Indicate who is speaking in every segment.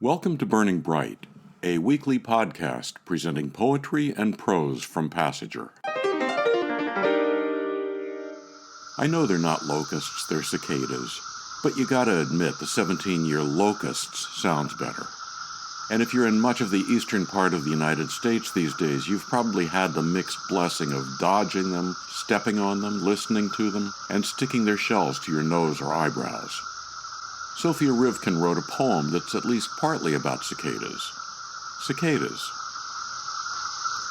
Speaker 1: Welcome to Burning Bright, a weekly podcast presenting poetry and prose from Passenger. I know they're not locusts, they're cicadas, but you gotta admit the 17-year Locusts sounds better. And if you're in much of the eastern part of the United States these days, you've probably had the mixed blessing of dodging them, stepping on them, listening to them, and sticking their shells to your nose or eyebrows. Sophia Rivkin wrote a poem that's at least partly about cicadas. Cicadas.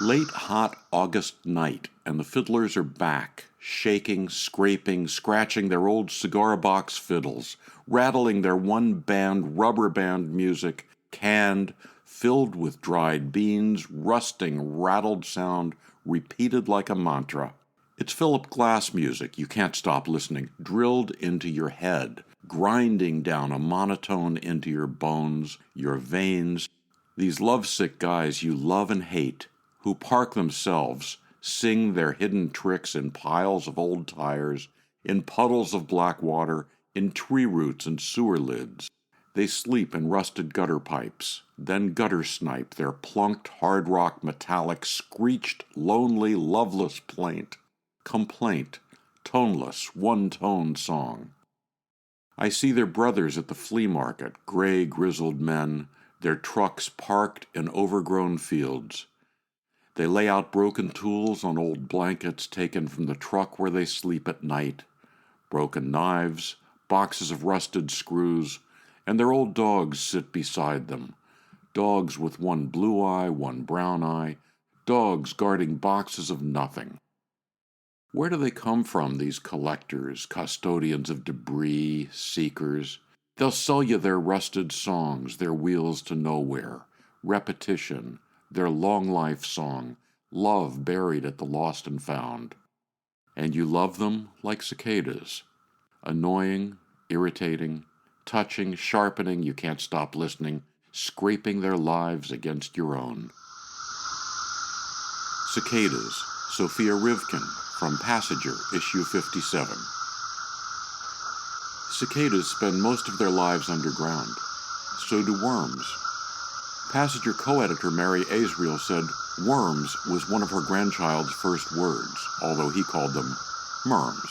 Speaker 1: Late hot August night, and the fiddlers are back, shaking, scraping, scratching their old cigar box fiddles, rattling their one-band, rubber band music, canned, filled with dried beans, rusting, rattled sound, repeated like a mantra. It's Philip Glass music, you can't stop listening, drilled into your head, grinding down a monotone into your bones, your veins. These lovesick guys you love and hate, who park themselves, sing their hidden tricks in piles of old tires, in puddles of black water, in tree roots and sewer lids. They sleep in rusted gutter pipes, then gutter snipe their plunked hard rock metallic, screeched, lonely, loveless plaint. Complaint, toneless, one-tone song. I see their brothers at the flea market, gray, grizzled men, their trucks parked in overgrown fields. They lay out broken tools on old blankets taken from the truck where they sleep at night, broken knives, boxes of rusted screws, and their old dogs sit beside them, dogs with one blue eye, one brown eye, dogs guarding boxes of nothing. Where do they come from, these collectors, custodians of debris, seekers? They'll sell you their rusted songs, their wheels to nowhere, repetition, their long life song, love buried at the lost and found. And you love them like cicadas, annoying, irritating, touching, sharpening, you can't stop listening, scraping their lives against your own. Cicadas, Sophia Rivkin, from Passenger, issue 57. Cicadas spend most of their lives underground. So do worms. Passenger co-editor Mary Azrael said worms was one of her grandchild's first words, although he called them merms.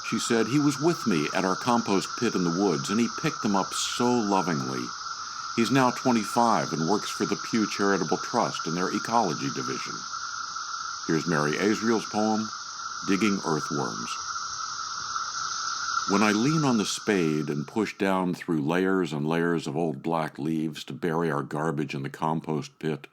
Speaker 1: She said he was with me at our compost pit in the woods, and he picked them up so lovingly. He's now 25 and works for the Pew Charitable Trust in their ecology division. Here's Mary Azrael's poem, Digging Earthworms. When I lean on the spade and push down through layers and layers of old black leaves to bury our garbage in the compost pit,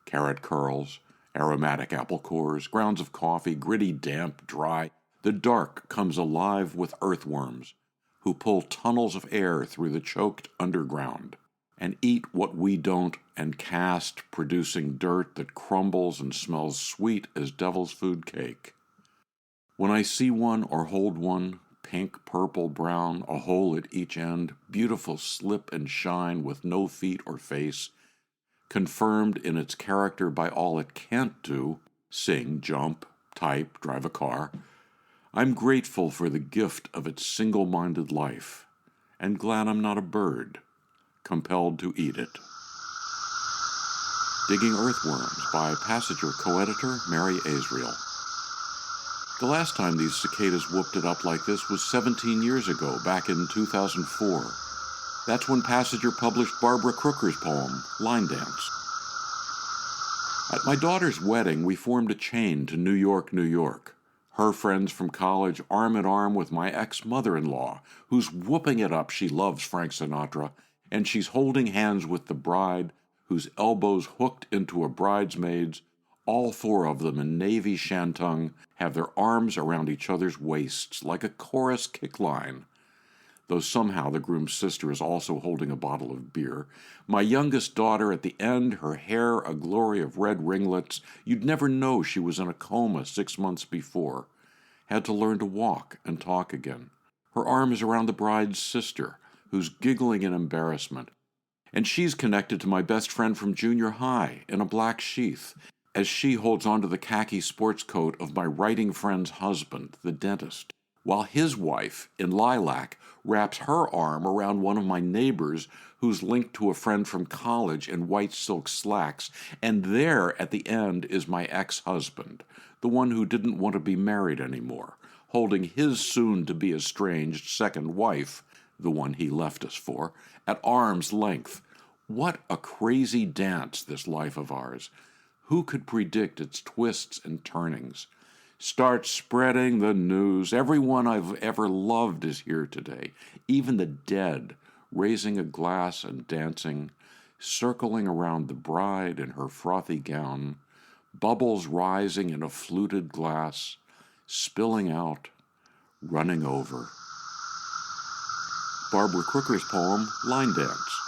Speaker 1: carrot curls, aromatic apple cores, grounds of coffee, gritty, damp, dry, the dark comes alive with earthworms who pull tunnels of air through the choked underground and eat what we don't and cast, producing dirt that crumbles and smells sweet as devil's food cake. When I see one or hold one, pink, purple, brown, a hole at each end, beautiful slip and shine with no feet or face, confirmed in its character by all it can't do, sing, jump, type, drive a car, I'm grateful for the gift of its single-minded life, and glad I'm not a bird, compelled to eat it. Digging Earthworms by Passenger co-editor Mary Azrael. The last time these cicadas whooped it up like this was 17 years ago, back in 2004. That's when Passenger published Barbara Crooker's poem, Line Dance. At my daughter's wedding, we formed a chain to New York, New York. Her friends from college arm in arm with my ex-mother-in-law, who's whooping it up. She loves Frank Sinatra, and she's holding hands with the bride, whose elbows hooked into a bridesmaid's. All four of them in navy shantung have their arms around each other's waists like a chorus kick line, though somehow the groom's sister is also holding a bottle of beer. My youngest daughter at the end, her hair a glory of red ringlets. You'd never know she was in a coma 6 months before. Had to learn to walk and talk again. Her arm is around the bride's sister, who's giggling in embarrassment. And she's connected to my best friend from junior high in a black sheath, as she holds onto the khaki sports coat of my writing friend's husband, the dentist. while his wife, in lilac, wraps her arm around one of my neighbors who's linked to a friend from college in white silk slacks, and there at the end is my ex-husband, the one who didn't want to be married anymore, holding his soon-to-be estranged second wife, the one he left us for, at arm's length. What a crazy dance, this life of ours. Who could predict its twists and turnings? Start spreading the news. Everyone I've ever loved is here today, even the dead, raising a glass and dancing, circling around the bride in her frothy gown, bubbles rising in a fluted glass, spilling out, running over. Barbara Crooker's poem, Line Dance,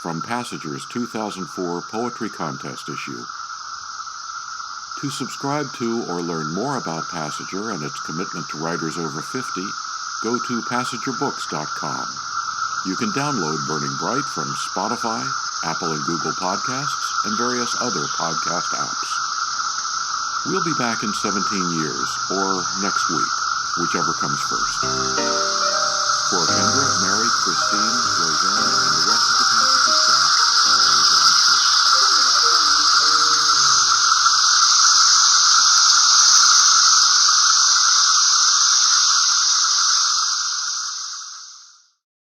Speaker 1: from Passager's 2004 Poetry Contest issue. To subscribe to or learn more about Passager and its commitment to writers over 50, go to passagerbooks.com. You can download Burning Bright from Spotify, Apple and Google Podcasts, and various other podcast apps. We'll be back in 17 years, or next week, whichever comes first. For Kendra, Mary, Christine, Roseanne,